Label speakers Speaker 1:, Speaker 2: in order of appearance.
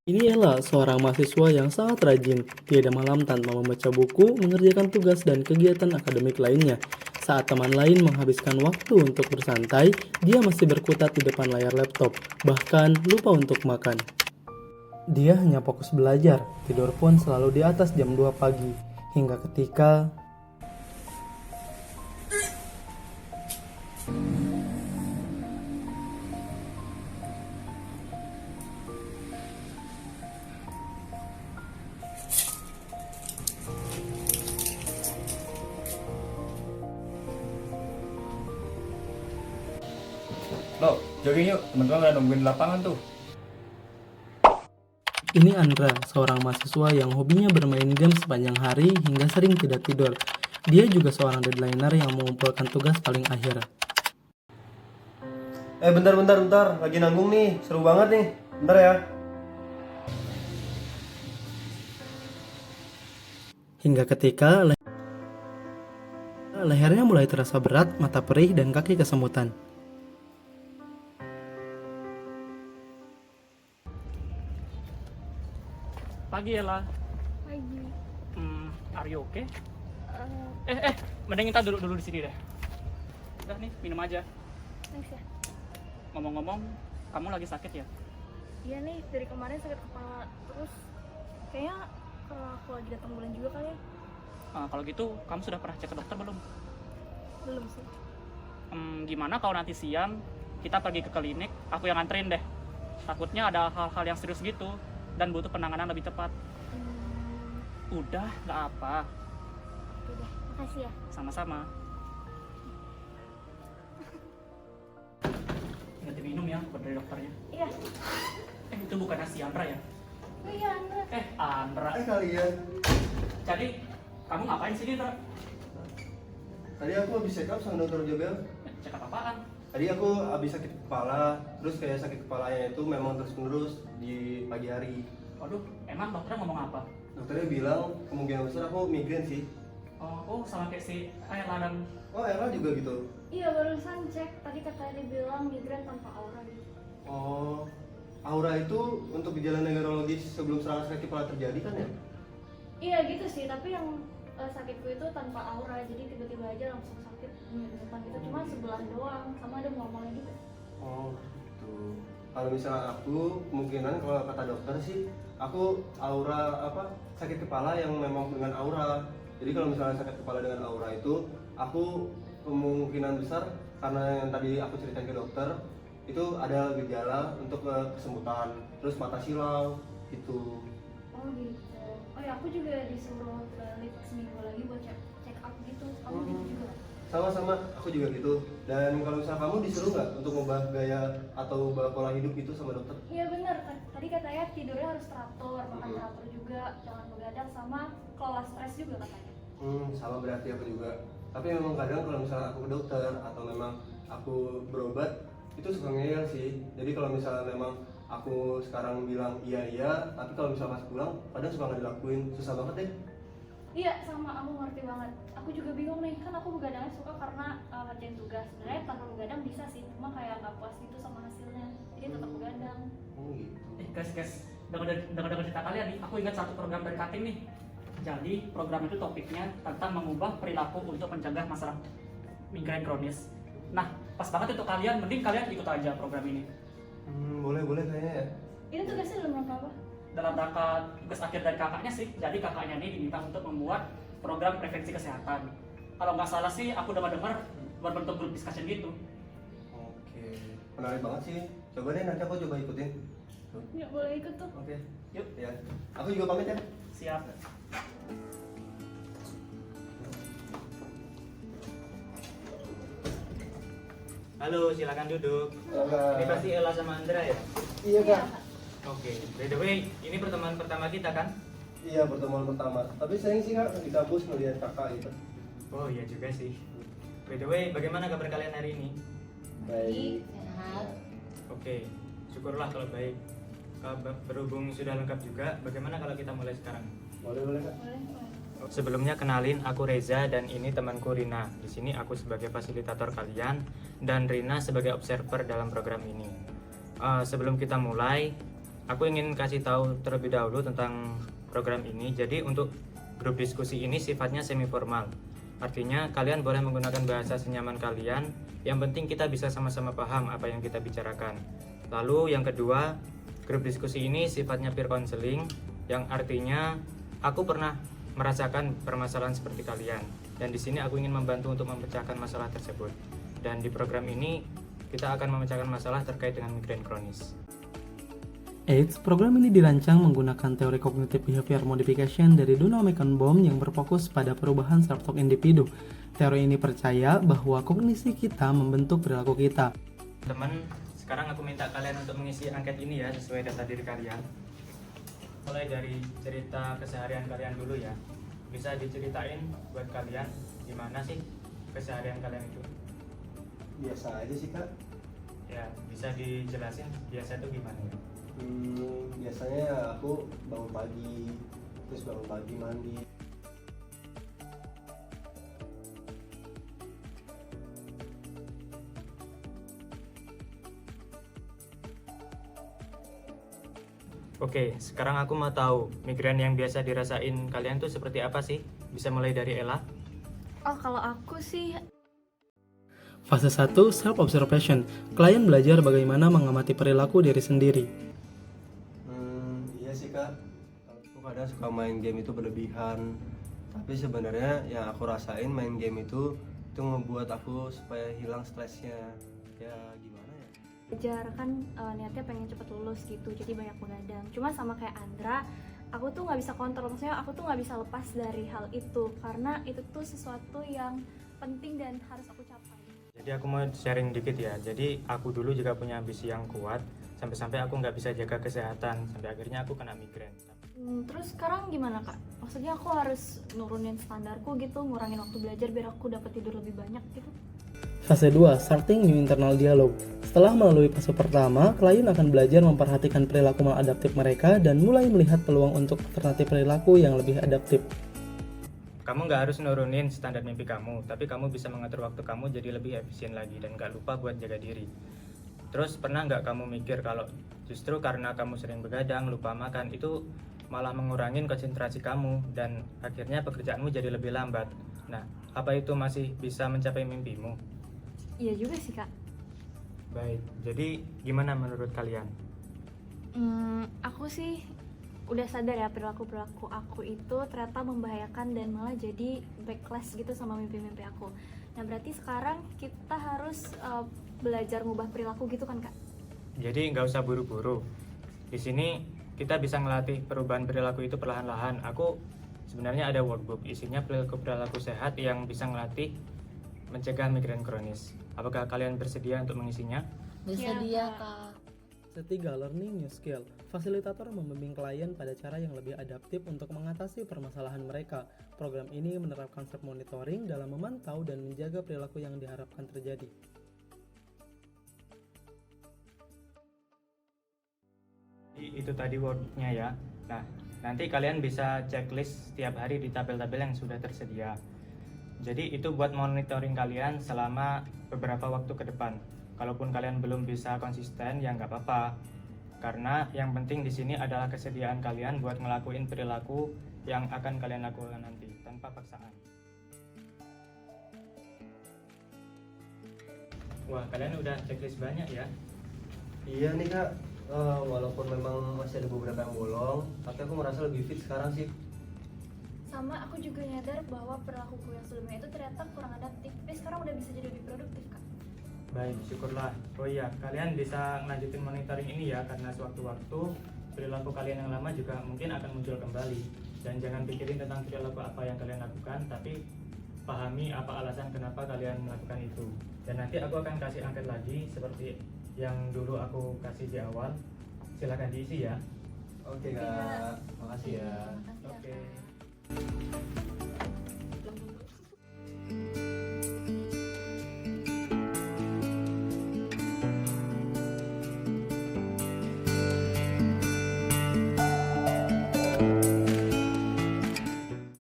Speaker 1: Ini Ella, seorang mahasiswa yang sangat rajin. Tiada malam tanpa membaca buku, mengerjakan tugas dan kegiatan akademik lainnya. Saat teman lain menghabiskan waktu untuk bersantai, dia masih berkutat di depan layar laptop, bahkan lupa untuk makan. Dia hanya fokus belajar, tidur pun selalu di atas jam 2 pagi. Hingga ketika
Speaker 2: Lo, jogging yuk, teman-teman udah nungguin di lapangan tuh.
Speaker 1: ini Andra, seorang mahasiswa yang hobinya bermain game sepanjang hari hingga sering tidak tidur. Dia juga seorang deadliner yang mengumpulkan tugas paling akhir.
Speaker 3: Bentar, lagi nanggung nih, seru banget nih. Bentar ya.
Speaker 1: Hingga ketika lehernya mulai terasa berat, mata perih, dan kaki kesemutan.
Speaker 4: Pagi Ella.
Speaker 5: Pagi.
Speaker 4: Are you okay?
Speaker 5: Eh,
Speaker 4: Mending kita duduk di sini deh. Udah nih, minum aja.
Speaker 5: thanks ya.
Speaker 4: Ngomong-ngomong, kamu lagi sakit ya?
Speaker 5: Iya nih, dari kemarin sakit kepala terus. Kayaknya kalau aku lagi datang bulan juga kali ya.
Speaker 4: Kalau gitu, kamu sudah pernah cek ke dokter belum?
Speaker 5: Belum sih.
Speaker 4: Gimana kalau nanti siang kita pergi ke klinik, aku yang nganterin deh. Takutnya ada hal-hal yang serius gitu dan butuh penanganan lebih cepat. Udah, nggak apa.
Speaker 5: Oke deh, makasih ya.
Speaker 4: Sama-sama. Ingat diminum ya, buat dari dokternya.
Speaker 5: Iya.
Speaker 4: Itu bukannya si Andra ya?
Speaker 5: Oh iya, Andra.
Speaker 4: Andra.
Speaker 3: Kalian.
Speaker 4: Jadi, kamu ngapain sini, Andra?
Speaker 3: Tadi aku habis check up sama dokter Jobel.
Speaker 4: Cek apa-apaan?
Speaker 3: Tadi aku habis sakit kepala, terus kayak sakit kepalanya itu memang terus-menerus di pagi hari.
Speaker 4: Waduh, emang dokternya ngomong apa?
Speaker 3: Dokternya bilang kemungkinan besar aku migrain sih.
Speaker 4: Oh, sama kayak si Ayla dan...
Speaker 3: Oh, Era juga gitu.
Speaker 5: Iya, barusan cek. Tadi katanya dibilang migrain tanpa aura gitu.
Speaker 3: Oh, aura itu untuk gejala neurologis sebelum serangan sakit kepala terjadi kan ya?
Speaker 5: Iya gitu sih, tapi yang sakitku itu tanpa aura. Jadi tiba-tiba aja langsung sakit di depan gitu. Cuma sebelah doang, sama ada mual-mualnya gitu.
Speaker 3: Oh, gitu. Kalau misalnya aku, kemungkinan kalau kata dokter sih, aku aura sakit kepala yang memang dengan aura. Jadi kalau misalnya sakit kepala dengan aura itu, aku kemungkinan besar karena yang tadi aku ceritain ke dokter, itu ada gejala untuk kesemutan, terus mata silau, gitu.
Speaker 5: Oh gitu. Oh ya, aku juga disuruh balik seminggu lagi buat check up gitu. Kamu gitu juga?
Speaker 3: Sama-sama, aku juga gitu. Dan kalau misalnya kamu disuruh nggak untuk ngubah gaya atau ubah pola hidup gitu sama dokter?
Speaker 5: Iya bener, tadi katanya tidurnya harus teratur, makan teratur juga, jangan begadang, sama kelola stres juga katanya.
Speaker 3: Sama berarti aku juga. Tapi memang kadang kalau misalnya aku ke dokter atau memang aku berobat itu suka ngeyel sih. Jadi kalau misalnya memang aku sekarang bilang iya, tapi kalau misalnya pas pulang kadang suka nggak dilakuin, susah banget deh.
Speaker 5: Iya sama, aku ngerti banget. Aku juga bingung nih, kan aku begadangnya suka karena ngerjain tugas. Sebenarnya tanpa begadang bisa sih, cuma kayak nggak puas gitu sama hasilnya. Jadi tetap begadang.
Speaker 3: Gitu.
Speaker 4: Guys, dengar cerita kalian nih, aku ingat satu program dari Kating nih. Jadi, program itu topiknya tentang mengubah perilaku untuk mencegah masalah migrain kronis. Nah, pas banget untuk kalian, mending kalian ikut aja program ini.
Speaker 3: Boleh kayaknya ya.
Speaker 5: Ini tugasnya dalam rangka apa?
Speaker 4: Dalam rangka tugas akhir dari kakaknya sih, jadi kakaknya ini diminta untuk membuat program prevensi kesehatan. Kalau nggak salah sih, aku dengar berbentuk group discussion gitu.
Speaker 3: Oke, menarik banget sih. Coba deh nanti aku coba ikutin.
Speaker 5: Ya boleh ikut tuh.
Speaker 3: Oke,
Speaker 4: Yuk,
Speaker 3: ya. Aku juga pamit ya.
Speaker 4: siap.
Speaker 6: Halo, silakan duduk. Ini pasti Ella sama Andra ya?
Speaker 3: Iya kak.
Speaker 6: Oke, by the way, ini pertemuan pertama kita kan?
Speaker 3: Iya pertemuan pertama. Tapi sering sih kak di kampus ngeliat kakak gitu.
Speaker 6: Oh iya juga sih. By the way, bagaimana kabar kalian hari ini?
Speaker 3: Baik.
Speaker 5: Sehat.
Speaker 6: Oke, syukurlah kalau baik. Berhubung sudah lengkap juga, bagaimana kalau kita mulai sekarang?
Speaker 3: Boleh kak.
Speaker 5: Boleh.
Speaker 6: Sebelumnya kenalin, aku Reza dan ini temanku Rina. Di sini aku sebagai fasilitator kalian dan Rina sebagai observer dalam program ini. Sebelum kita mulai, aku ingin kasih tahu terlebih dahulu tentang program ini. Jadi untuk grup diskusi ini sifatnya semi formal. Artinya kalian boleh menggunakan bahasa senyaman kalian, yang penting kita bisa sama-sama paham apa yang kita bicarakan. Lalu yang kedua, grup diskusi ini sifatnya peer counseling, yang artinya aku pernah merasakan permasalahan seperti kalian, dan di sini aku ingin membantu untuk memecahkan masalah tersebut. Dan di program ini kita akan memecahkan masalah terkait dengan migrain kronis.
Speaker 1: Eits, program ini dirancang menggunakan teori cognitive behavior modification dari Donald Mekenbaum yang berfokus pada perubahan self-talk individu. Teori ini percaya bahwa kognisi kita membentuk perilaku kita.
Speaker 6: Teman, sekarang aku minta kalian untuk mengisi angket ini ya, sesuai data diri kalian. Mulai dari cerita keseharian kalian dulu ya. Bisa diceritain buat kalian gimana sih keseharian kalian itu?
Speaker 3: Biasa aja sih kak.
Speaker 6: Ya, bisa dijelasin biasa itu gimana ya?
Speaker 3: Biasanya aku bangun pagi mandi.
Speaker 6: Oke, sekarang aku mau tahu migrain yang biasa dirasain kalian tuh seperti apa sih? Bisa mulai dari Ella?
Speaker 5: Oh, kalau aku sih
Speaker 1: Fase 1, self-observation. Klien belajar bagaimana mengamati perilaku diri sendiri.
Speaker 3: Iya sih kak. Aku kadang suka main game itu berlebihan. Tapi sebenarnya yang aku rasain main game itu ngebuat aku supaya hilang stresnya. Ya gimana ya?
Speaker 5: belajar kan niatnya pengen cepet lulus gitu, jadi banyak begadang. Cuma sama kayak Andra, aku tuh nggak bisa kontrol, maksudnya aku tuh nggak bisa lepas dari hal itu karena itu tuh sesuatu yang penting dan harus aku capai.
Speaker 6: Jadi aku mau sharing dikit ya. Jadi aku dulu juga punya ambisi yang kuat, sampai-sampai aku nggak bisa jaga kesehatan, sampai akhirnya aku kena migrain.
Speaker 5: Terus sekarang gimana kak? Maksudnya aku harus nurunin standarku gitu, ngurangin waktu belajar biar aku dapat tidur lebih banyak gitu.
Speaker 1: Fase 2, starting new internal dialogue. Setelah melalui fase pertama, klien akan belajar memperhatikan perilaku maladaptif mereka dan mulai melihat peluang untuk alternatif perilaku yang lebih adaptif.
Speaker 6: Kamu nggak harus nurunin standar mimpi kamu, tapi kamu bisa mengatur waktu kamu jadi lebih efisien lagi dan nggak lupa buat jaga diri. Terus pernah nggak kamu mikir kalau justru karena kamu sering begadang, lupa makan, itu malah mengurangin konsentrasi kamu dan akhirnya pekerjaanmu jadi lebih lambat. Nah, apa itu masih bisa mencapai mimpimu?
Speaker 5: Iya juga sih kak.
Speaker 6: Baik, jadi gimana menurut kalian?
Speaker 5: Aku sih udah sadar ya perilaku aku itu ternyata membahayakan dan malah jadi backlash gitu sama mimpi-mimpi aku. Nah berarti sekarang kita harus belajar ngubah perilaku gitu kan kak?
Speaker 6: Jadi nggak usah buru-buru. Di sini kita bisa ngelatih perubahan perilaku itu perlahan-lahan. Aku sebenarnya ada workbook isinya perilaku sehat yang bisa ngelatih mencegah migrain kronis. Apakah kalian bersedia untuk mengisinya?
Speaker 7: Bersedia kak.
Speaker 1: Ketiga, learning new skill. Fasilitator membimbing klien pada cara yang lebih adaptif untuk mengatasi permasalahan mereka. Program ini menerapkan self monitoring dalam memantau dan menjaga perilaku yang diharapkan terjadi.
Speaker 6: Itu tadi workbooknya ya. Nah, nanti kalian bisa checklist setiap hari di tabel-tabel yang sudah tersedia. Jadi itu buat monitoring kalian selama beberapa waktu ke depan. Kalaupun kalian belum bisa konsisten, ya nggak apa-apa. Karena yang penting di sini adalah kesediaan kalian buat ngelakuin perilaku yang akan kalian lakukan nanti tanpa paksaan. Wah, kalian udah checklist banyak ya.
Speaker 3: Iya nih kak, walaupun memang masih ada beberapa yang bolong, tapi aku merasa lebih fit sekarang sih.
Speaker 5: Sama aku juga nyadar bahwa perilakuku yang sebelumnya itu ternyata kurang adaptif, tapi sekarang udah bisa jadi lebih produktif kak.
Speaker 6: Baik, syukurlah. Oh iya, kalian bisa lanjutin monitoring ini ya, karena sewaktu-waktu perilaku kalian yang lama juga mungkin akan muncul kembali. Dan jangan pikirin tentang perilaku apa yang kalian lakukan, tapi pahami apa alasan kenapa kalian melakukan itu. Dan nanti aku akan kasih angket lagi seperti yang dulu aku kasih di awal. Silahkan diisi ya.
Speaker 3: Oke kak, makasih ya.
Speaker 5: Makasih ya,
Speaker 6: Oke.
Speaker 5: Kak.